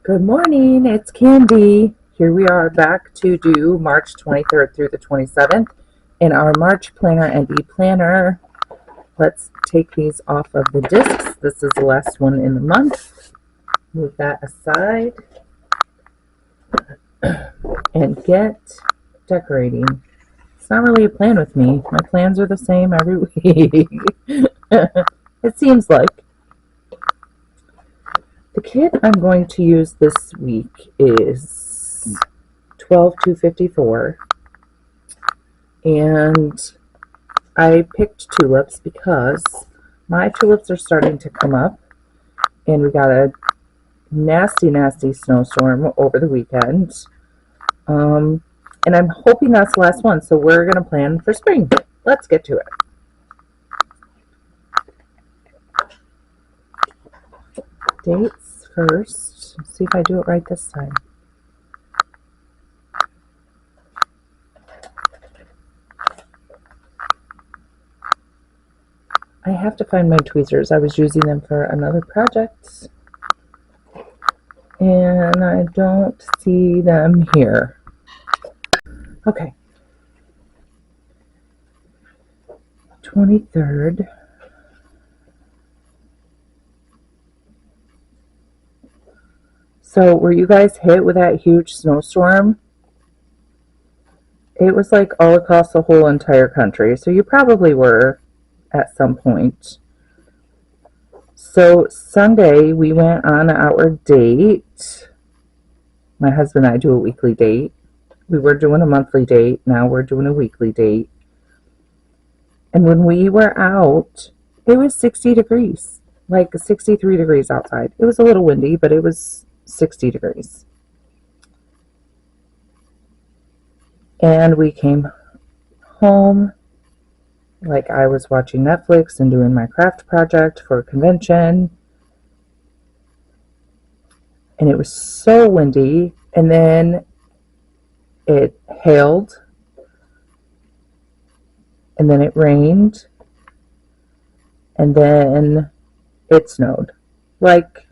Good morning, it's Candy. Here we are back to do March 23rd through the 27th in our March Planner and E-Planner. Let's take these off of the discs. This is the last one in the month. Move that aside and get decorating. It's not really a plan with me. My plans are the same every week. It seems like. The kit I'm going to use this week is 12254, and I picked tulips because my tulips are starting to come up, and we got a nasty snowstorm over the weekend. And I'm hoping that's the last one, so we're going to plan for spring. Let's get to it. Dates first. Let's see if I do it right this time. I have to find my tweezers. I was using them for another project, and I don't see them here. Okay. 23rd. So were you guys hit with that huge snowstorm? It was like all across the whole entire country. So you probably were at some point. So Sunday we went on our date. My husband and I do a weekly date. We were doing a monthly date. Now we're doing a weekly date. And when we were out, it was 60 degrees, like 63 degrees outside. It was a little windy, but it was 60 degrees. And we came home, like I was watching Netflix and doing my craft project for a convention. And it was so windy. And then it hailed. And then it rained. And then it snowed. Like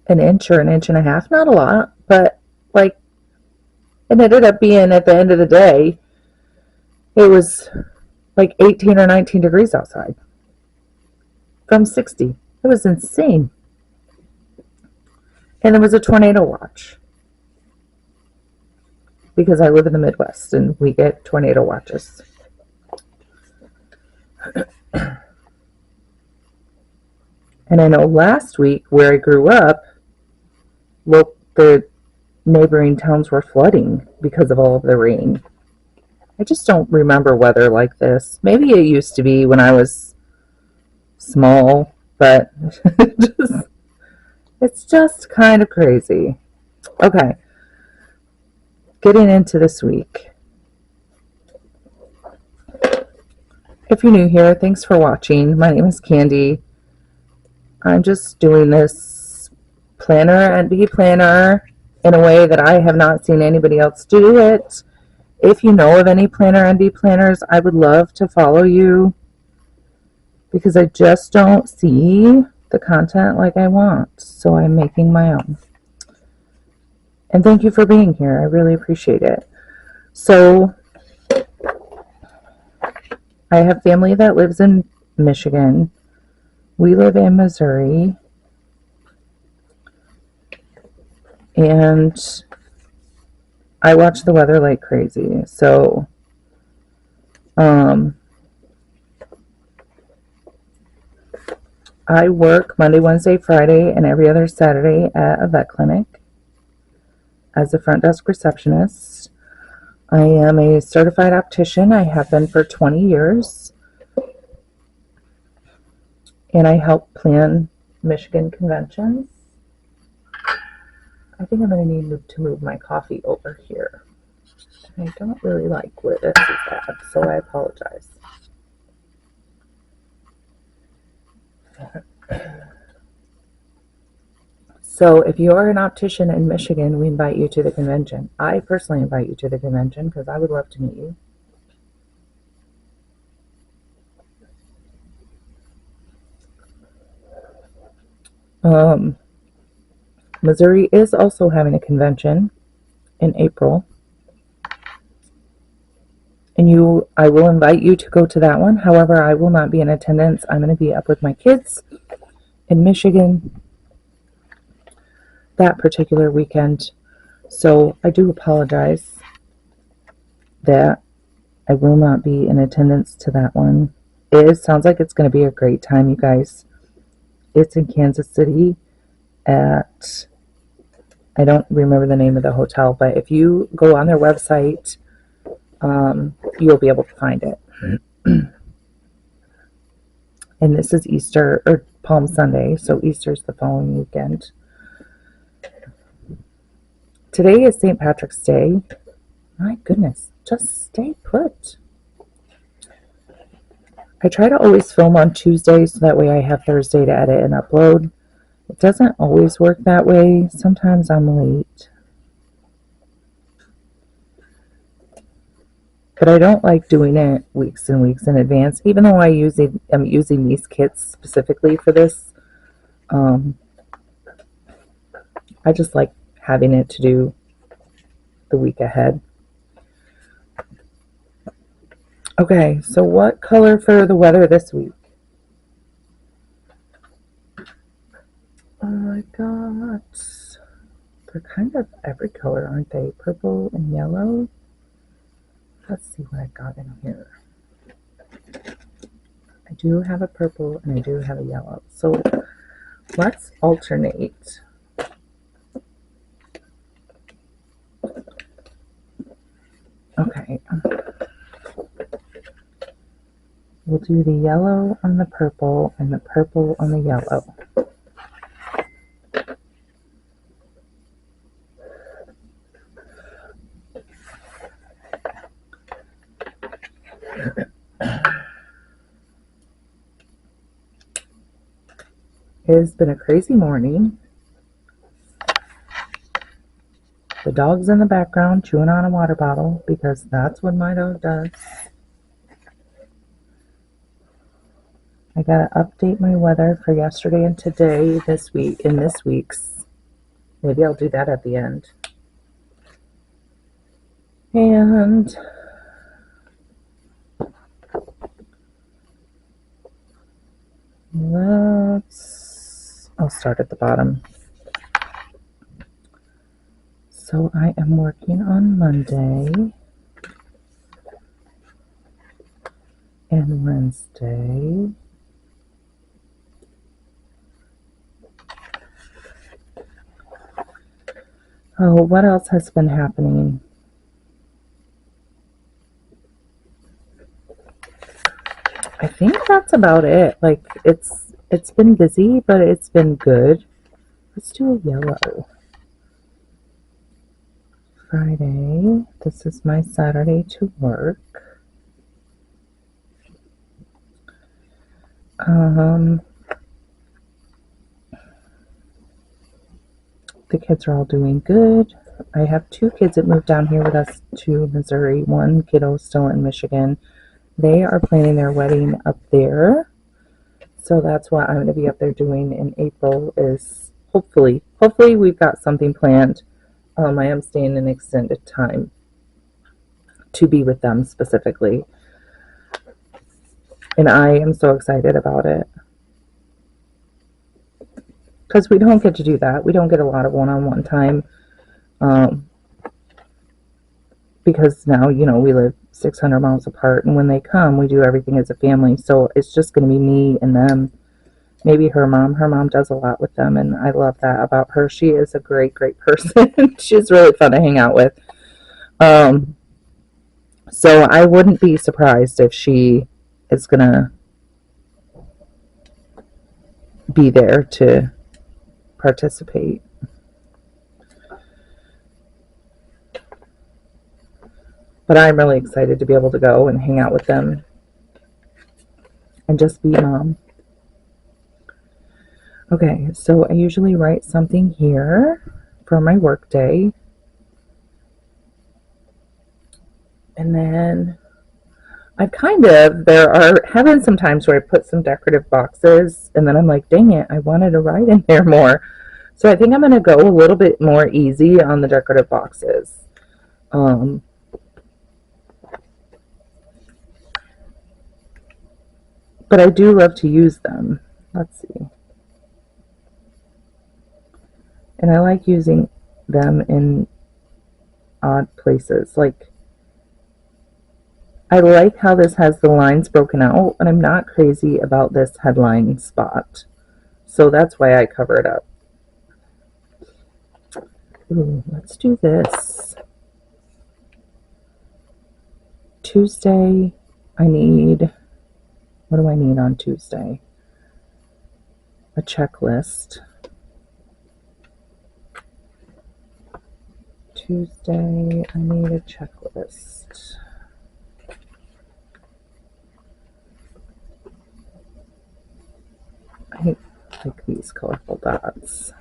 an inch or an inch and a half. Not a lot, but like it ended up being, at the end of the day, it was like 18 or 19 degrees outside from 60. It was insane. And there was a tornado watch because I live in the Midwest and we get tornado watches. And I know last week where I grew up, the neighboring towns were flooding because of all of the rain. I just don't remember weather like this. Maybe it used to be when I was small, but it's just kind of crazy. Okay, getting into this week. If you're new here, thanks for watching. My name is Candy. I'm just doing this planner and E-Planner in a way that I have not seen anybody else do it. If you know of any planner and E-Planners, I would love to follow you because I just don't see the content like I want. So I'm making my own. And thank you for being here. I really appreciate it. So I have family that lives in Michigan. We live in Missouri. And I watch the weather like crazy. So I work Monday, Wednesday, Friday, and every other Saturday at a vet clinic as a front desk receptionist. I am a certified optician. I have been for 20 years. And I help plan Michigan conventions. I think I'm going to need to move my coffee over here. I don't really like where this is at, so I apologize. So if you are an optician in Michigan, we invite you to the convention. I personally invite you to the convention because I would love to meet you. Missouri is also having a convention in April. And I will invite you to go to that one. However, I will not be in attendance. I'm going to be up with my kids in Michigan that particular weekend. So I do apologize that I will not be in attendance to that one. It sounds like it's going to be a great time, you guys. It's in Kansas City at, I don't remember the name of the hotel, but if you go on their website, you'll be able to find it. And this is Easter, or Palm Sunday, so Easter's the following weekend. Today is St. Patrick's Day. My goodness, just stay put. I try to always film on Tuesday so that way I have Thursday to edit and upload. It doesn't always work that way. Sometimes I'm late. But I don't like doing it weeks and weeks in advance, even though I'm using these kits specifically for this. I just like having it to do the week ahead. Okay, so what color for the weather this week? I got, they're kind of every color, aren't they? Purple and yellow. Let's see what I got in here. I do have a purple and I do have a yellow. So let's alternate. Okay. We'll do the yellow on the purple and the purple on the yellow. It has been a crazy morning. The dog's in the background chewing on a water bottle because that's what my dog does. I gotta update my weather for yesterday and today, this week, in this week's. Maybe I'll do that at the end. And I'll start at the bottom. So I am working on Monday and Wednesday. Oh, what else has been happening? I think that's about it. Like, it's been busy, but it's been good. Let's do a yellow. Friday. This is my Saturday to work. The kids are all doing good. I have 2 kids that moved down here with us to Missouri. One kiddo still in Michigan. They are planning their wedding up there. So that's what I'm going to be up there doing in April is hopefully we've got something planned. I am staying an extended time to be with them specifically. And I am so excited about it. Because we don't get to do that. We don't get a lot of one-on-one time. Because now, we live 600 miles apart. And when they come, we do everything as a family. So it's just going to be me and them. Maybe her mom. Her mom does a lot with them. And I love that about her. She is a great, great person. She's really fun to hang out with. So I wouldn't be surprised if she is going to be there to participate. But I'm really excited to be able to go and hang out with them and just be mom. Okay, so I usually write something here for my work day. And then there are having some times where I put some decorative boxes and then I'm like, dang it, I wanted to write in there more. So I think I'm going to go a little bit more easy on the decorative boxes. But I do love to use them. Let's see. And I like using them in odd places. Like, I like how this has the lines broken out, and I'm not crazy about this headline spot. So that's why I cover it up. Ooh, let's do this. Tuesday, what do I need on Tuesday? A checklist. Tuesday, I need a checklist. I like these colorful dots.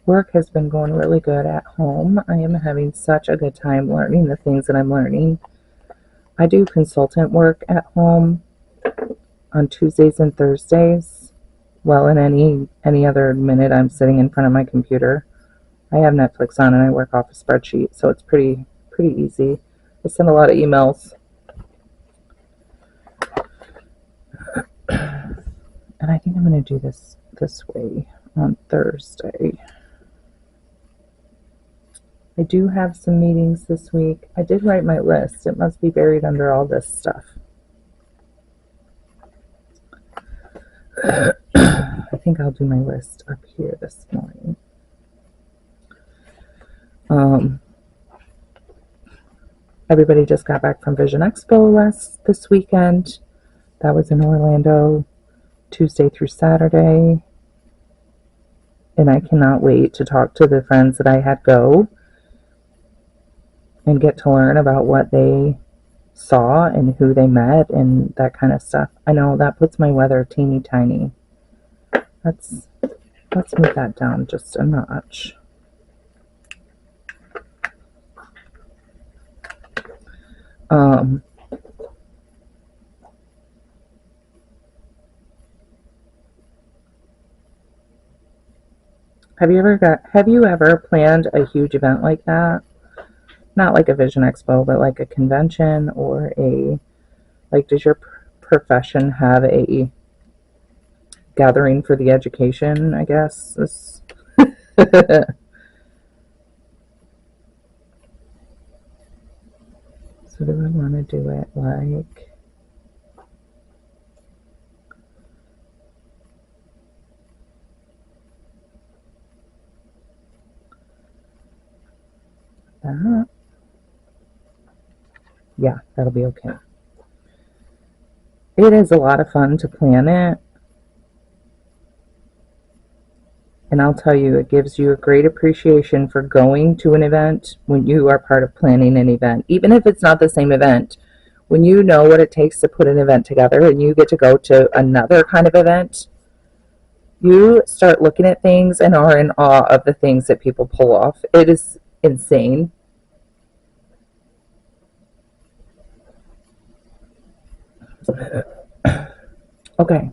Work has been going really good at home. I am having such a good time learning the things that I'm learning. I do consultant work at home on Tuesdays and Thursdays. Well, in any other minute I'm sitting in front of my computer. I have Netflix on and I work off a spreadsheet, so it's pretty easy. I send a lot of emails. And I think I'm going to do this way on Thursday. I do have some meetings this week. I did write my list. It must be buried under all this stuff. I think I'll do my list up here this morning. Everybody just got back from Vision Expo this weekend. That was in Orlando, Tuesday through Saturday. And I cannot wait to talk to the friends that I had go and get to learn about what they saw and who they met and that kind of stuff. I know that puts my weather teeny tiny. Let's move that down just a notch. Have you ever planned a huge event like that? Not like a Vision Expo, but like a convention or does your profession have a gathering for the education, I guess? So do I want to do it like that? Yeah, that'll be okay. It is a lot of fun to plan it. And I'll tell you, it gives you a great appreciation for going to an event when you are part of planning an event. Even if it's not the same event, when you know what it takes to put an event together and you get to go to another kind of event, you start looking at things and are in awe of the things that people pull off. It is insane. Okay.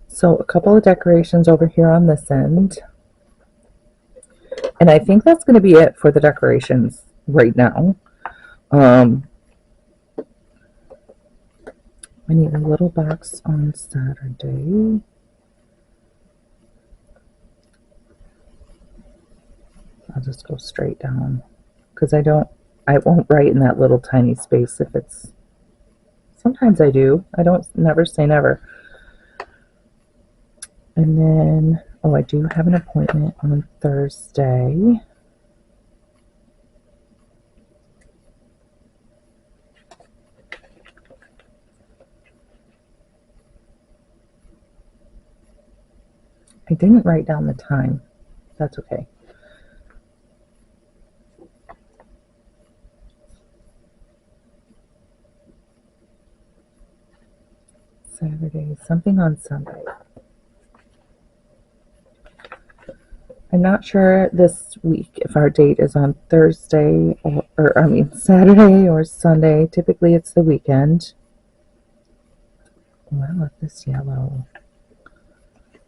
So a couple of decorations over here on this end. And I think that's going to be it for the decorations right now. I need a little box on Saturday. I'll just go straight down because I won't write in that little tiny space if it's, sometimes I do. I don't never say never. And then, I do have an appointment on Thursday. I didn't write down the time. That's okay. Saturday, something on Sunday. I'm not sure this week if our date is on Thursday or I mean Saturday or Sunday. Typically it's the weekend. Oh, I love this yellow.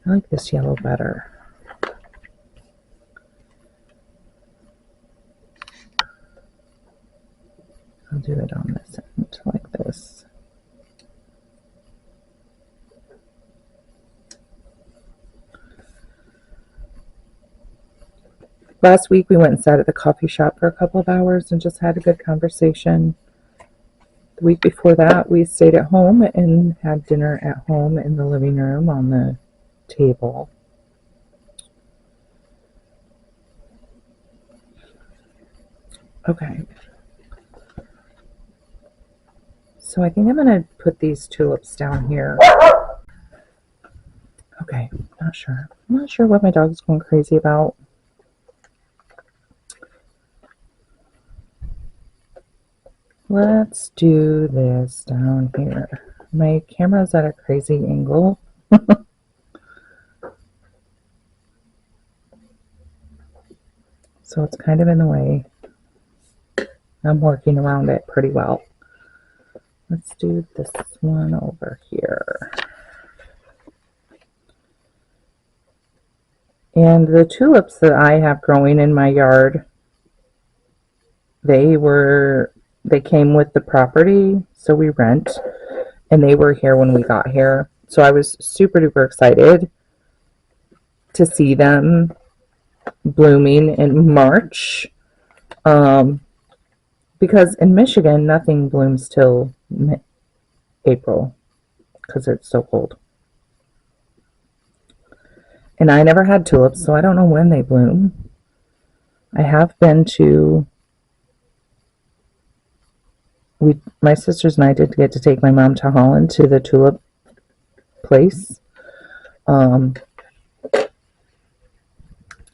I like this yellow better. I'll do it on this end like this. Last week we went and sat at the coffee shop for a couple of hours and just had a good conversation. The week before that we stayed at home and had dinner at home in the living room on the table. Okay. So I think I'm going to put these tulips down here. Okay, not sure. I'm not sure what my dog's going crazy about. Let's do this down here. My camera's at a crazy angle. So it's kind of in the way. I'm working around it pretty well. Let's do this one over here. And the tulips that I have growing in my yard, they came with the property, so we rent, and they were here when we got here. So I was super duper excited to see them blooming in March. Because in Michigan, nothing blooms till April because it's so cold. And I never had tulips, so I don't know when they bloom. I have been to... my sisters and I did get to take my mom to Holland to the tulip place.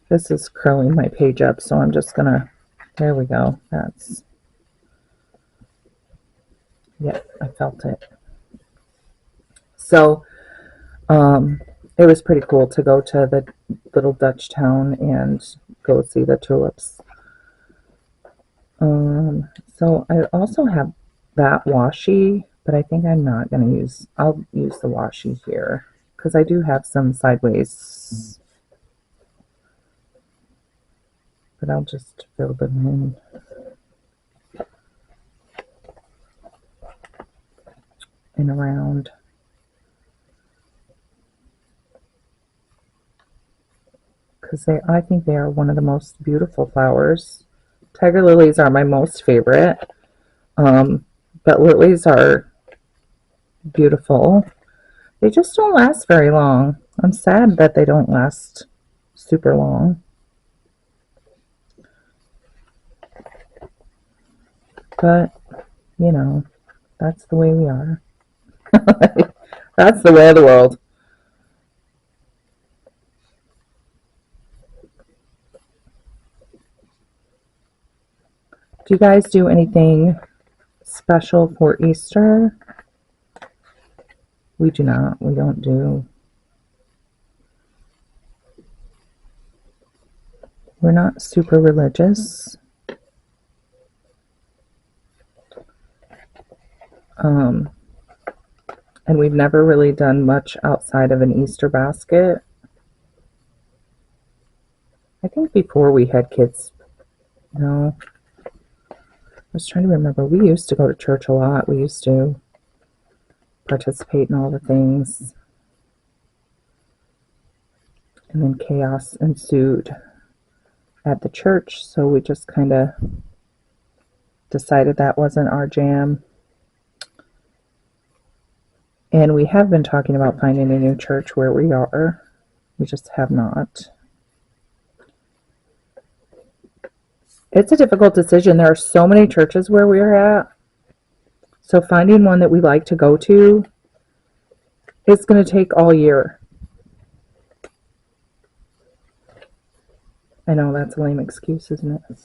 This is curling my page up, so I'm just gonna... there we go. That's... yep, I felt it. So, it was pretty cool to go to the little Dutch town and go see the tulips. So I also have that washi, but I think I'm not going to use... I'll use the washi here because I do have some sideways, but I'll just fill them in and around. Because I think they are one of the most beautiful flowers. Tiger lilies are my most favorite, but lilies are beautiful. They just don't last very long. I'm sad that they don't last super long. But, you know, that's the way we are. That's the way of the world. Do you guys do anything special for Easter? We do not. We don't do. We're not super religious. And we've never really done much outside of an Easter basket. I think before we had kids, no. I was trying to remember. We used to go to church a lot. We used to participate in all the things. And then chaos ensued at the church, so we just kind of decided that wasn't our jam. And we have been talking about finding a new church where we are. We just have not. It's a difficult decision. There are so many churches where we're at. So finding one that we like to go to, it's going to take all year. I know that's a lame excuse, isn't it?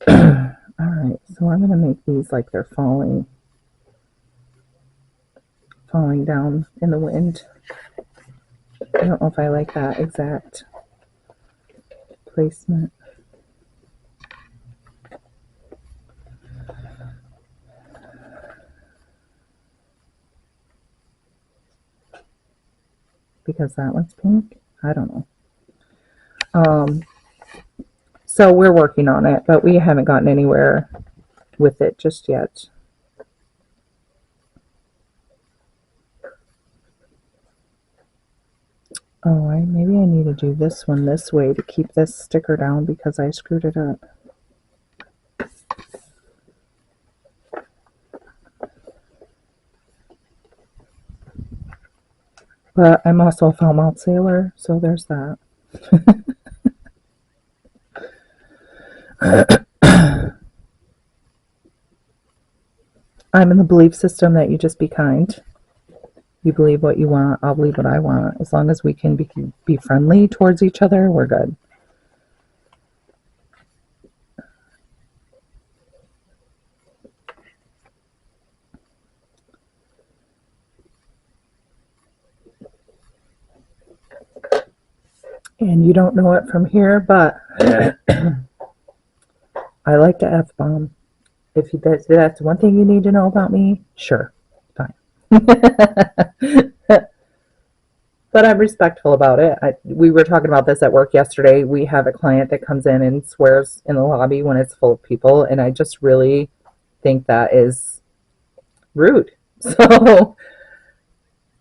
Alright, so I'm going to make these like they're falling down in the wind. I don't know if I like that exact placement. because that one's pink. I don't know. So we're working on it, but we haven't gotten anywhere with it just yet. Oh, maybe I need to do this one this way to keep this sticker down because I screwed it up. But I'm also a foul-mouthed sailor, so there's that. I'm in the belief system that you just be kind. You believe what you want, I'll believe what I want. As long as we can be friendly towards each other, we're good. And you don't know it from here, but I like to F-bomb. If that's one thing you need to know about me, sure, fine. But I'm respectful about it. We were talking about this at work yesterday. We have a client that comes in and swears in the lobby when it's full of people, and I just really think that is rude. So,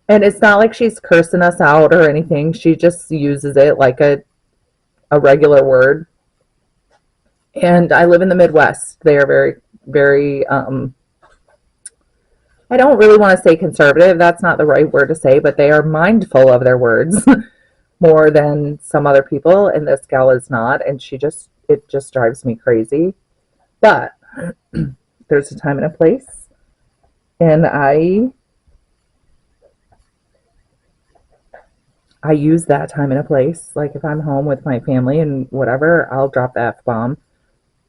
and it's not like she's cursing us out or anything. She just uses it like a regular word. And I live in the Midwest. They are very, very, I don't really want to say conservative. That's not the right word to say, but they are mindful of their words more than some other people. And this gal is not. And it just drives me crazy. But there's a time and a place. And I use that time and a place. Like if I'm home with my family and whatever, I'll drop the F-bomb.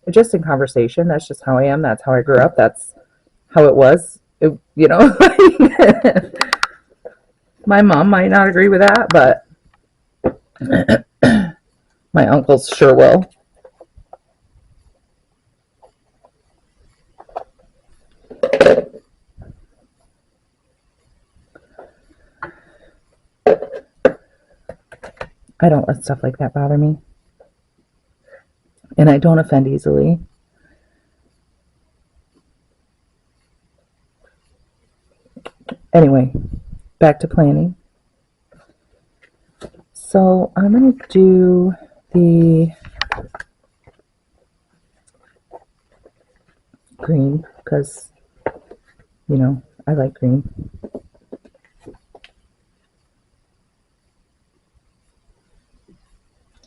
Just in conversation. That's just how I am. That's how I grew up. That's how it was. My mom might not agree with that, but my uncles sure will. I don't let stuff like that bother me. And I don't offend easily. Anyway, back to planning. So I'm going to do the green because, I like green.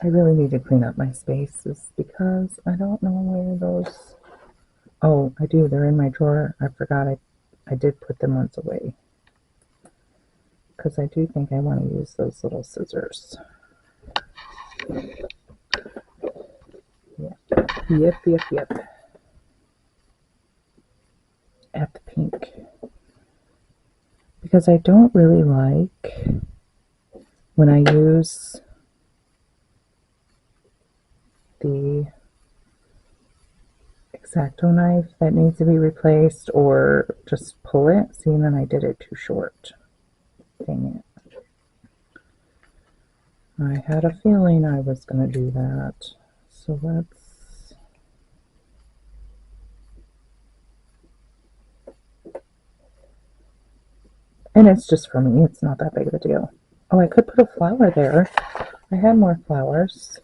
I really need to clean up my spaces because I don't know where those... Oh, I do. They're in my drawer. I forgot I did put them once away. Because I do think I want to use those little scissors. Yep. At the pink. Because I don't really like when I use the X-Acto knife that needs to be replaced or just pull it. See, and then I did it too short. Dang it. I had a feeling I was going to do that. So let's... And it's just for me. It's not that big of a deal. Oh, I could put a flower there. I had more flowers.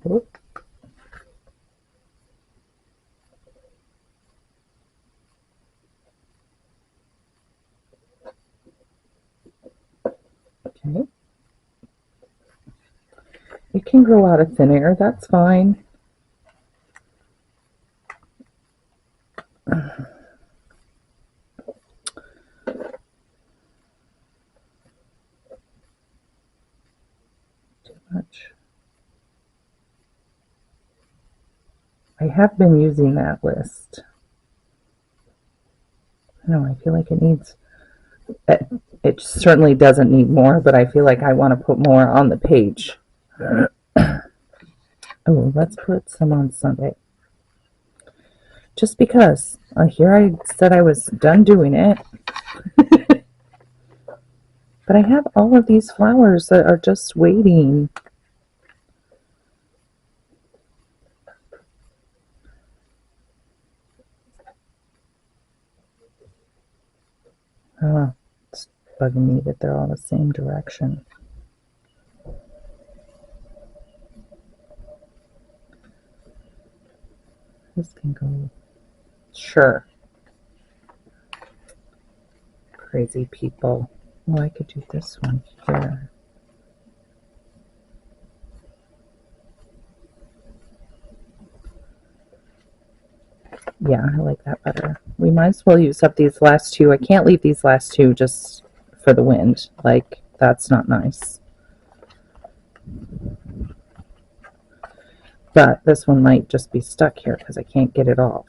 Oop. Okay. It can grow out of thin air. That's fine. Too much. I have been using that list. I know, I feel like it needs... It certainly doesn't need more, but I feel like I want to put more on the page. Oh, let's put some on Sunday. just because. Here I said I was done doing it. But I have all of these flowers that are just waiting. It's bugging me that they're all the same direction. This can go. Sure. Crazy people. Well, I could do this one here. Yeah, I like that better. We might as well use up these last two. I can't leave these last two just for the wind. Like, that's not nice. But this one might just be stuck here because I can't get it off.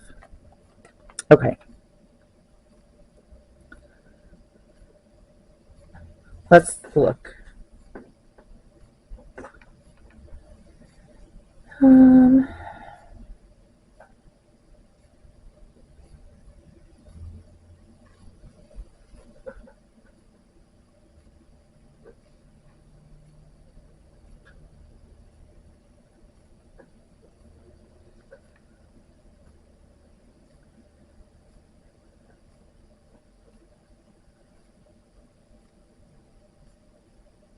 Okay. Let's look.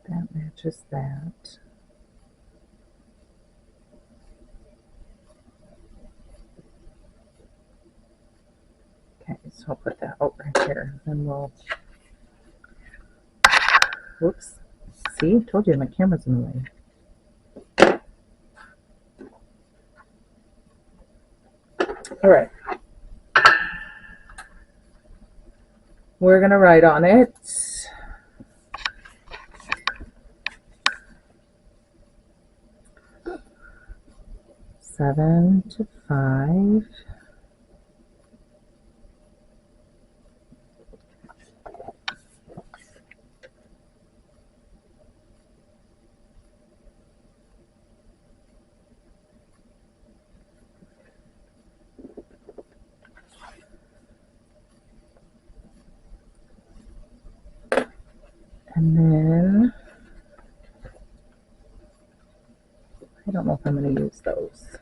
That matches that. Okay, so I'll put that out right here. Then we'll... Whoops. See? Told you my camera's in the way. Alright. We're going to write on it. Seven to 5. And then, I don't know if I'm going to use those.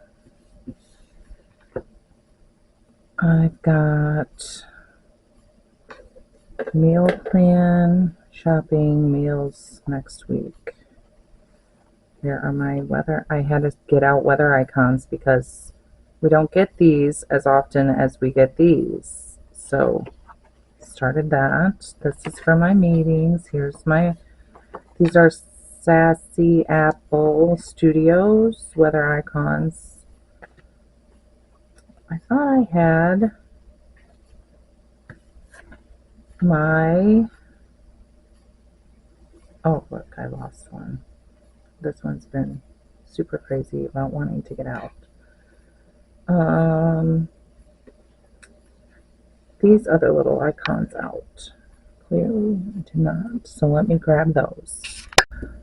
I've got meal plan, shopping, meals next week. Here are my weather. I had to get out weather icons because we don't get these as often as we get these. So, started that. This is for my meetings. Here's my, these are Sassy Apple Studios weather icons. I thought I had my, oh look, I lost one. This one's been super crazy about wanting to get out. These other little icons out. Clearly I did not. So let me grab those.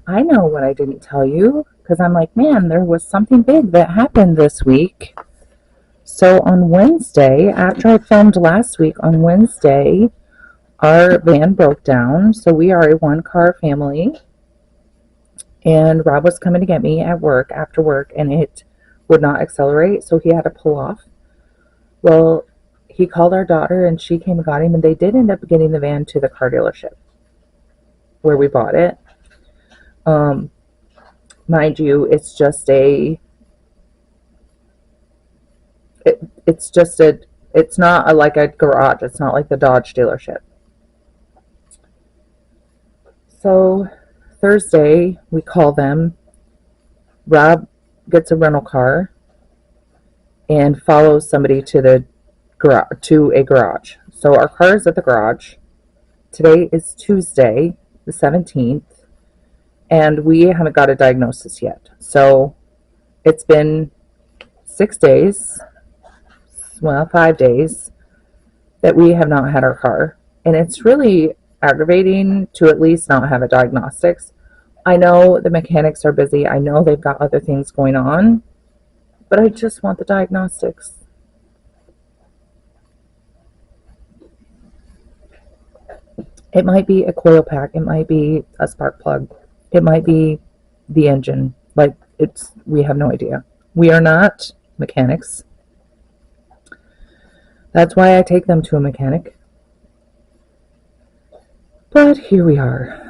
I know what I didn't tell you because I'm like, man, there was something big that happened this week. So on Wednesday, after I filmed last week, on Wednesday, our van broke down. So we are a one-car family. And Rob was coming to get me at work, after work, and it would not accelerate. So he had to pull off. Well, he called our daughter and she came and got him. And they did end up getting the van to the car dealership where we bought it. Mind you, it's just a, it's not like a garage. It's not like the Dodge dealership. So Thursday, we call them. Rob gets a rental car and follows somebody to the garage, to a garage. So our car is at the garage. Today is Tuesday, the 17th, and we haven't got a diagnosis yet. So it's been 6 days, well, 5 days, that we have not had our car. And it's really aggravating to at least not have a diagnostics. I know the mechanics are busy. I know they've got other things going on, but I just want the diagnostics. It might be a coil pack. It might be a spark plug. It might be the engine. Like, we have no idea. We are not mechanics. That's why I take them to a mechanic. But here we are.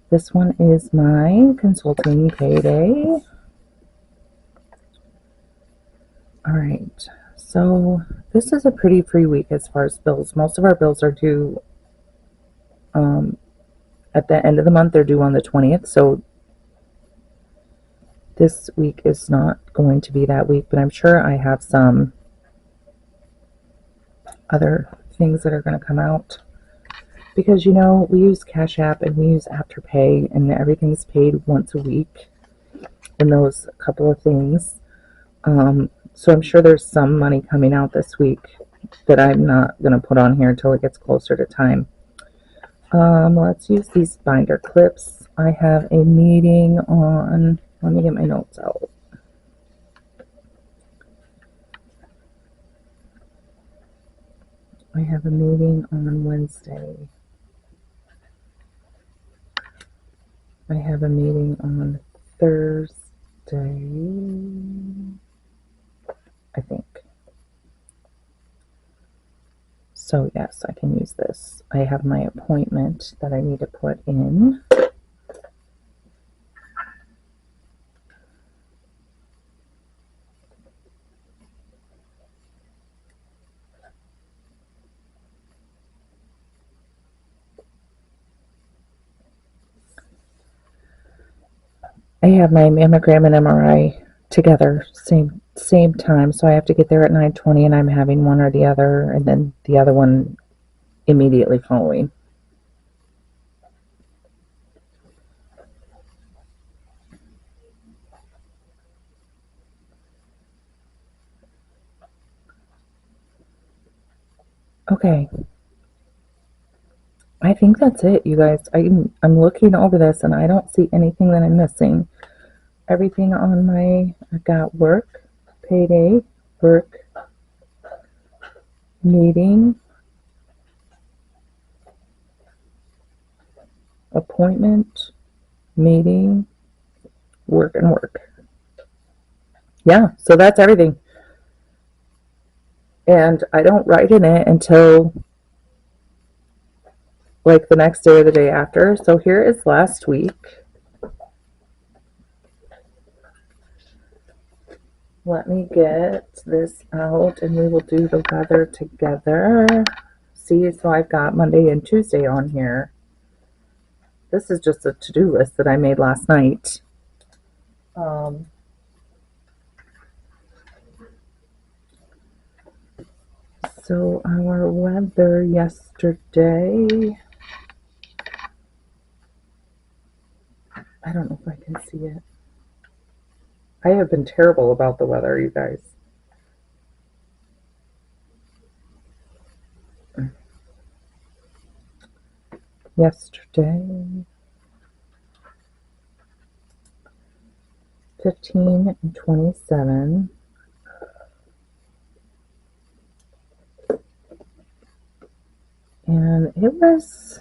This one is my consulting payday. All right. So this is a pretty free week as far as bills. Most of our bills are due at the end of the month. They're due on the 20th. So this week is not going to be that week, but I'm sure I have some other things that are going to come out. Because, you know, we use Cash App and we use Afterpay, and everything's paid once a week in those couple of things. So I'm sure there's some money coming out this week that I'm not going to put on here until it gets closer to time. Let's use these binder clips. I have a meeting on, let me get my notes out. I have a meeting on Wednesday. I have a meeting on Thursday, I think. So yes, I can use this. I have my appointment that I need to put in. I have my mammogram and MRI together, same time, so I have to get there at 9:20, and I'm having one or the other, and then the other one immediately following. Okay, I think that's it, you guys. I'm looking over this, and I don't see anything that I'm missing. Everything on I've got work, payday, work, meeting, appointment, meeting, work, and work. Yeah, so that's everything. And I don't write in it until like the next day or the day after. So here is last week. Let me get this out and we will do the weather together. See, so I've got Monday and Tuesday on here. This is just a to-do list that I made last night. So our weather yesterday, I don't know if I can see it. I have been terrible about the weather, you guys. Yesterday, 15 and 27. And it was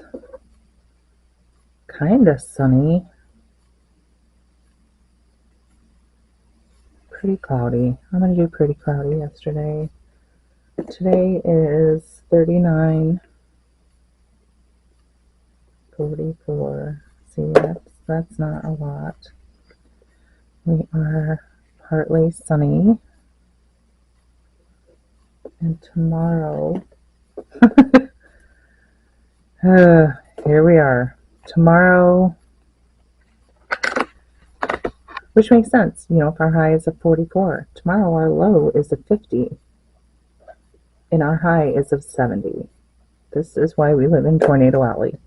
kind of sunny. Pretty cloudy. I'm going to do pretty cloudy yesterday. Today is 39, 44. See, that's not a lot. We are partly sunny. And tomorrow, here we are. Tomorrow, which makes sense, you know, if our high is a 44. Tomorrow our low is a 50. And our high is of 70. This is why we live in Tornado Alley.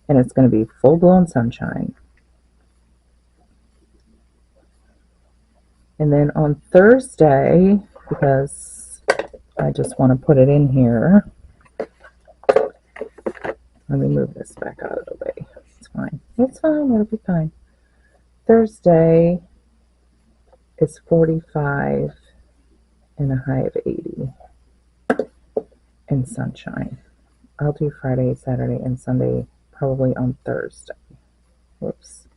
And it's going to be full-blown sunshine. And then on Thursday, because I just want to put it in here, let me move this back out of the way. It's fine. It's fine. It'll be fine. Thursday is 45 and a high of 80. and sunshine. I'll do Friday, Saturday, and Sunday probably on Thursday. Whoops.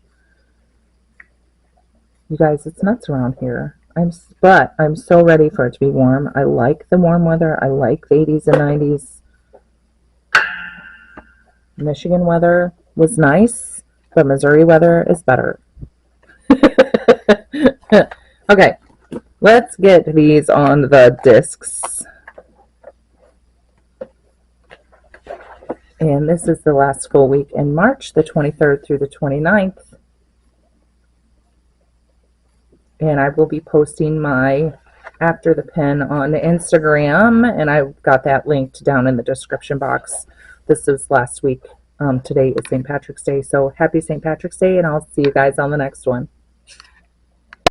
You guys, it's nuts around here. But I'm so ready for it to be warm. I like the warm weather. I like the 80s and 90s. Michigan weather was nice, but Missouri weather is better. Okay, let's get these on the discs. And this is the last full week in March, the 23rd through the 29th. And I will be posting my After the Pen on Instagram, and I've got that linked down in the description box. This was last week. Today is St. Patrick's Day, so happy St. Patrick's Day, and I'll see you guys on the next one.